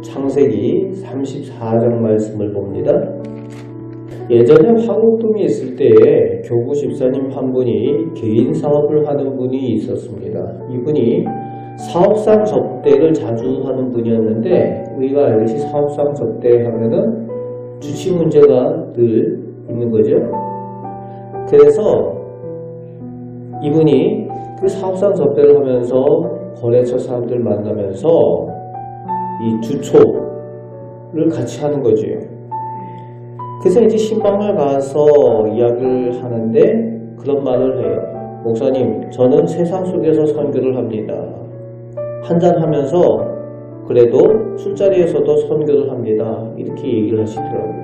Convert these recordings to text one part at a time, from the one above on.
창세기 34장 말씀을 봅니다. 예전에 화곡동에 있을 때에 교구 집사님 한 분이 개인 사업을 하는 분이 있었습니다. 이분이 사업상 접대를 자주 하는 분이었는데, 우리가 알듯이 사업상 접대하면은 주치 문제가 늘 있는 거죠. 그래서 이분이 그 사업상 접대를 하면서 거래처 사람들 만나면서 이 주초를 같이 하는 거죠. 그래서 이제 신방을 가서 이야기를 하는데 그런 말을 해요. 목사님, 저는 세상 속에서 선교를 합니다. 한잔하면서 그래도 술자리에서도 선교를 합니다. 이렇게 얘기를 하시더라고요.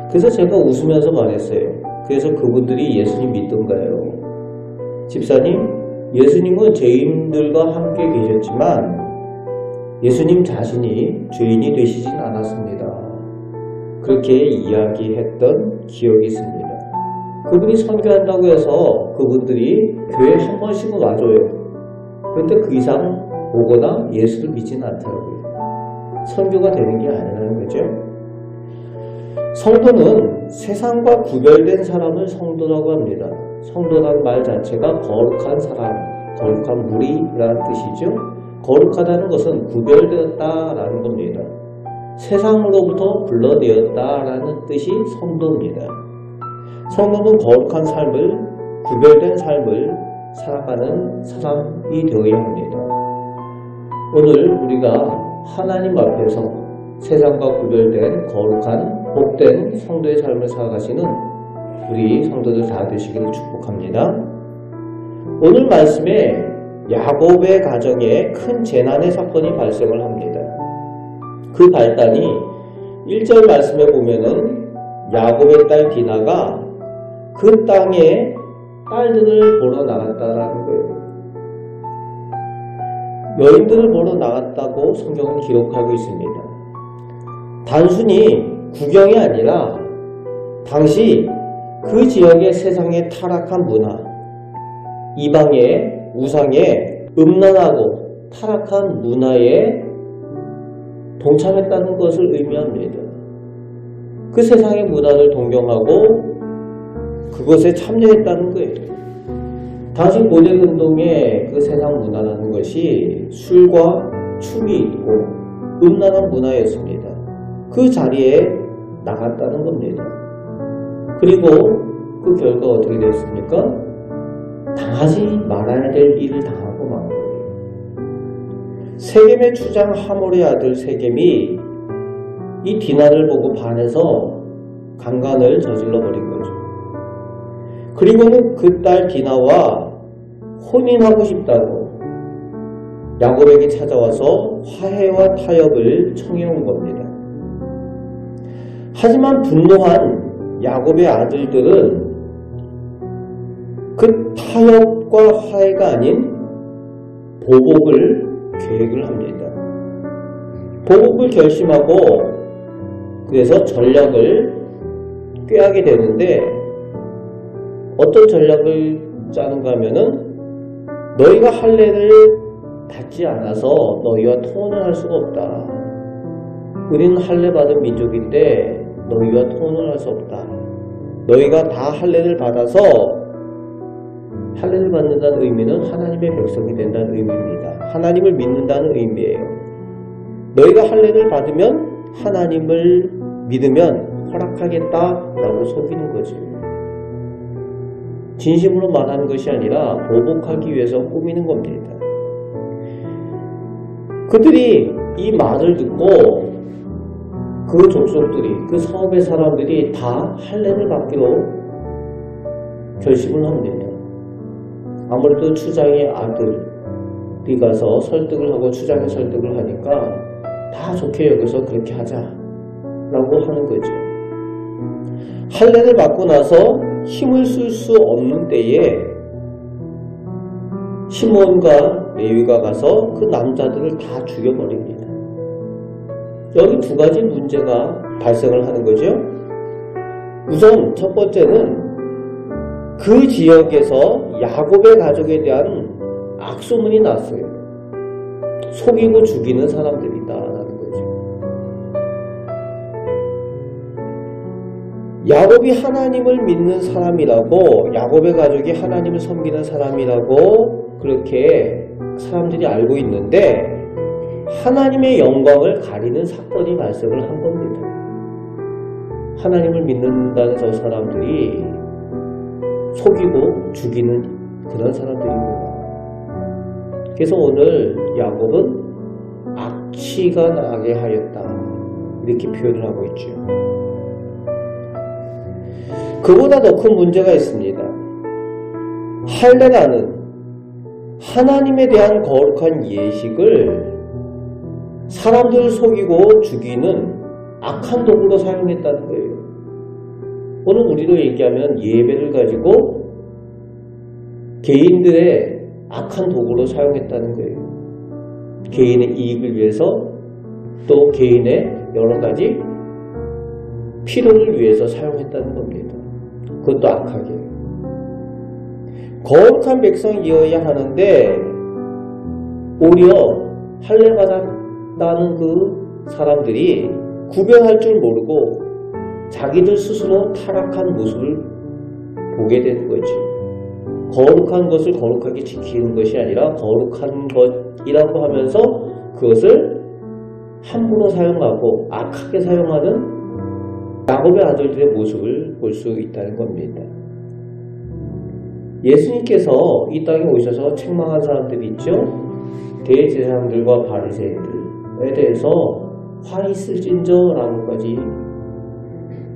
그래서 제가 웃으면서 말했어요. 그래서 그분들이 예수님 믿던가요? 집사님, 예수님은 죄인들과 함께 계셨지만 예수님 자신이 죄인이 되시진 않았습니다. 그렇게 이야기했던 기억이 있습니다. 그분이 선교한다고 해서 그분들이 교회에 한 번씩은 와줘요. 그런데 그 이상 오거나 예수를 믿지는 않더라고요. 선교가 되는 게 아니라는 거죠. 성도는 세상과 구별된 사람을 성도라고 합니다. 성도라는 말 자체가 거룩한 사람, 거룩한 무리라는 뜻이죠. 거룩하다는 것은 구별되었다라는 겁니다. 세상으로부터 불러내었다라는 뜻이 성도입니다. 성도는 거룩한 삶을, 구별된 삶을 살아가는 사람이 되어야 합니다. 오늘 우리가 하나님 앞에서 세상과 구별된 거룩한 복된 성도의 삶을 살아가시는 우리 성도들 다 되시기를 축복합니다. 오늘 말씀에 야곱의 가정에 큰 재난의 사건이 발생을 합니다. 그 발단이 1절 말씀에 보면은 야곱의 딸 디나가 그 땅에 딸들을 보러 나갔다라는 거예요. 여인들을 보러 나갔다고 성경은 기록하고 있습니다. 단순히 구경이 아니라 당시 그 지역의 세상의 타락한 문화, 이방의 우상의 음란하고 타락한 문화에 동참했다는 것을 의미합니다. 그 세상의 문화를 동경하고 그것에 참여했다는 거예요. 당시 고대근동의 그 세상 문화라는 것이 술과 춤이 있고 음란한 문화였습니다. 그 자리에 나갔다는 겁니다. 그리고 그 결과 어떻게 됐습니까? 당하지 말아야 될 일을 당하고 만 거예요. 세겜의 추장 하몰의 아들 세겜이 이 디나를 보고 반해서 강간을 저질러 버린 거죠. 그리고는 그 딸 디나와 혼인하고 싶다고 야곱에게 찾아와서 화해와 타협을 청해온 겁니다. 하지만 분노한 야곱의 아들들은 그 타협과 화해가 아닌 보복을 계획을 합니다. 보복을 결심하고 그래서 전략을 꾀하게 되는데, 어떤 전략을 짜는가 하면은 너희가 할례를 받지 않아서 너희와 통혼을 할 수가 없다. 우리는 할례 받은 민족인데 너희와 통혼을 할 수 없다. 너희가 다 할례를 받아서, 할례를 받는다는 의미는 하나님의 백성이 된다는 의미입니다. 하나님을 믿는다는 의미예요. 너희가 할례를 받으면 하나님을 믿으면 허락하겠다라고 속이는 거죠. 진심으로 말하는 것이 아니라 보복하기 위해서 꾸미는 겁니다. 그들이 이 말을 듣고 그 족속들이, 그 성읍의 사람들이 다 할례를 받기로 결심을 합니다. 아무래도 추장의 아들이 가서 설득을 하고 추장의 설득을 하니까 다 좋게 여겨서 그렇게 하자라고 하는 거죠. 할례를 받고 나서 힘을 쓸 수 없는 때에 시몬과 레위가 가서 그 남자들을 다 죽여버립니다. 여기 두 가지 문제가 발생을 하는 거죠. 우선 첫 번째는 그 지역에서 야곱의 가족에 대한 악소문이 났어요. 속이고 죽이는 사람들이다라는 거죠. 야곱이 하나님을 믿는 사람이라고, 야곱의 가족이 하나님을 섬기는 사람이라고 그렇게 사람들이 알고 있는데 하나님의 영광을 가리는 사건이 발생을 한 겁니다. 하나님을 믿는다는 저 사람들이 속이고 죽이는 그런 사람들이구나. 그래서 오늘 야곱은 악취가 나게 하였다, 이렇게 표현을 하고 있죠. 그보다 더 큰 문제가 있습니다. 할례라는 하나님에 대한 거룩한 예식을 사람들을 속이고 죽이는 악한 도구로 사용했다는 거예요. 오늘 우리로 얘기하면 예배를 가지고 개인들의 악한 도구로 사용했다는 거예요. 개인의 이익을 위해서, 또 개인의 여러 가지 필요를 위해서 사용했다는 겁니다. 그것도 악하게. 거룩한 백성이어야 하는데 오히려 할례받았다는 그 사람들이 구별할 줄 모르고 자기들 스스로 타락한 모습을 보게 되는 거지. 거룩한 것을 거룩하게 지키는 것이 아니라 거룩한 것이라고 하면서 그것을 함부로 사용하고 악하게 사용하는 야곱의 아들들의 모습을 볼 수 있다는 겁니다. 예수님께서 이 땅에 오셔서 책망한 사람들이 있죠. 대제사장들과 바리새인들에 대해서 화 있을진저 라고까지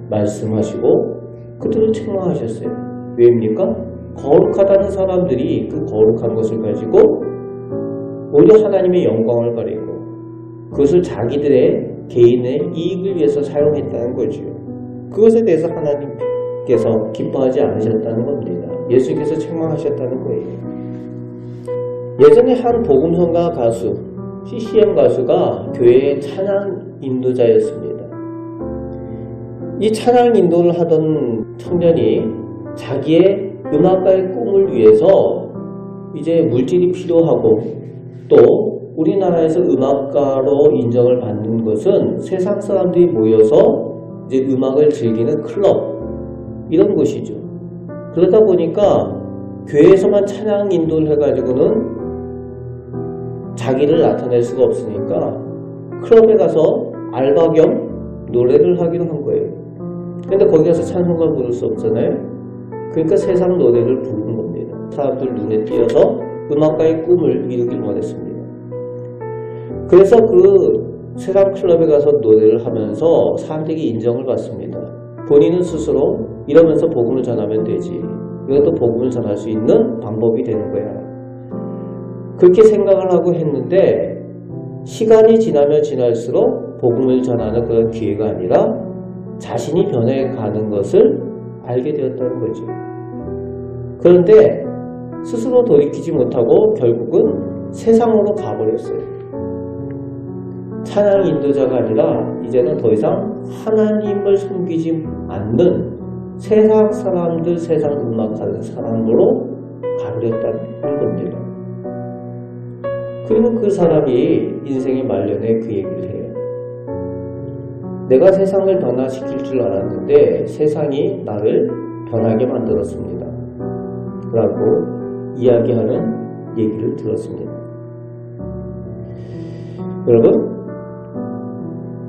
말씀하시고 그들을 책망하셨어요. 왜입니까? 거룩하다는 사람들이 그 거룩한 것을 가지고 오히려 하나님의 영광을 가리고 그것을 자기들의 개인의 이익을 위해서 사용했다는 거죠. 그것에 대해서 하나님께서 기뻐하지 않으셨다는 겁니다. 예수님께서 책망하셨다는 거예요. 예전에 한 복음성가 가수, CCM 가수가 교회의 찬양 인도자였습니다. 이 찬양 인도를 하던 청년이 자기의 음악가의 꿈을 위해서 이제 물질이 필요하고, 또 우리나라에서 음악가로 인정을 받는 것은 세상 사람들이 모여서 이제 음악을 즐기는 클럽, 이런 곳이죠. 그러다 보니까 교회에서만 찬양 인도를 해가지고는 자기를 나타낼 수가 없으니까 클럽에 가서 알바 겸 노래를 하기로 한 거예요. 근데 거기 가서 찬송가 부를 수 없잖아요. 그러니까 세상 노래를 부르는 겁니다. 사람들 눈에 띄어서 음악가의 꿈을 이루길 원했습니다. 그래서 그 세상 클럽에 가서 노래를 하면서 사람들이 인정을 받습니다. 본인은 스스로 이러면서 복음을 전하면 되지, 이것도 복음을 전할 수 있는 방법이 되는 거야, 그렇게 생각을 하고 했는데 시간이 지나면 지날수록 복음을 전하는 그런 기회가 아니라 자신이 변해가는 것을 알게 되었다는 거죠. 그런데 스스로 돌이키지 못하고 결국은 세상으로 가버렸어요. 찬양 인도자가 아니라 이제는 더 이상 하나님을 섬기지 않는 세상 사람들, 세상 음악하는 사람으로 가버렸다는 겁니다. 그리고 그 사람이 인생의 말년에 그 얘기를 해요. 내가 세상을 변화시킬 줄 알았는데 세상이 나를 변하게 만들었습니다, 라고 이야기하는 얘기를 들었습니다. 여러분,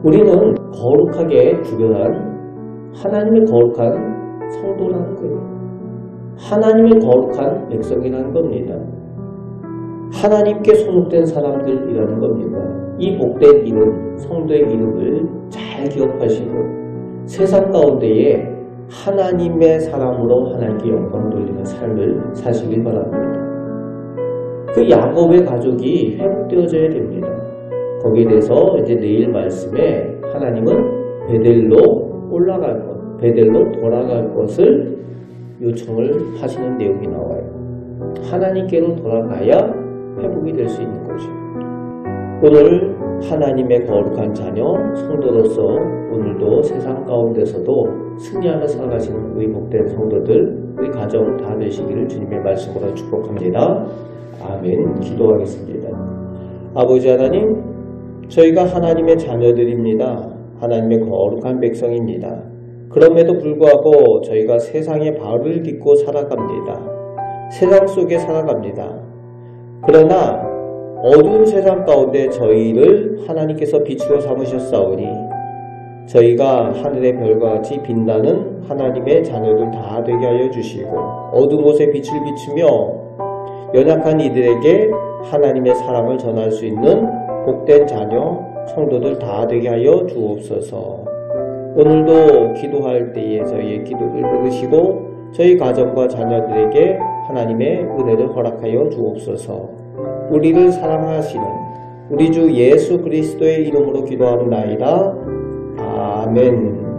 우리는 거룩하게 구별한 하나님의 거룩한 성도라는 거예요. 하나님의 거룩한 백성이라는 겁니다. 하나님께 소속된 사람들이라는 겁니다. 이 복된 이름, 성도의 이름을 잘 기억하시고 세상 가운데에 하나님의 사람으로 하나님께 영광 돌리는 삶을 사시길 바랍니다. 그 야곱의 가족이 회복되어져야 됩니다. 거기에 대해서 이제 내일 말씀에 하나님은 베델로 올라갈 것, 베델로 돌아갈 것을 요청을 하시는 내용이 나와요. 하나님께로 돌아가야 회복이 될 수 있는 거죠. 오늘 하나님의 거룩한 자녀 성도로서 오늘도 세상 가운데서도 승리하며 살아가시는 우리 복된 성도들, 우리 가정 다 되시기를 주님의 말씀으로 축복합니다. 아멘. 기도하겠습니다. 아버지 하나님, 저희가 하나님의 자녀들입니다. 하나님의 거룩한 백성입니다. 그럼에도 불구하고 저희가 세상의 발을 딛고 살아갑니다. 세상 속에 살아갑니다. 그러나 어두운 세상 가운데 저희를 하나님께서 빛으로 삼으셨사오니 저희가 하늘의 별과 같이 빛나는 하나님의 자녀들 다 되게 하여 주시고 어두운 곳에 빛을 비추며 연약한 이들에게 하나님의 사랑을 전할 수 있는 복된 자녀 성도들 다 되게 하여 주옵소서. 오늘도 기도할 때에 저희의 기도를 들으시고 저희 가정과 자녀들에게 하나님의 은혜를 허락하여 주옵소서. 우리를 사랑하시는 우리 주 예수 그리스도의 이름으로 기도하옵나이다. 아멘.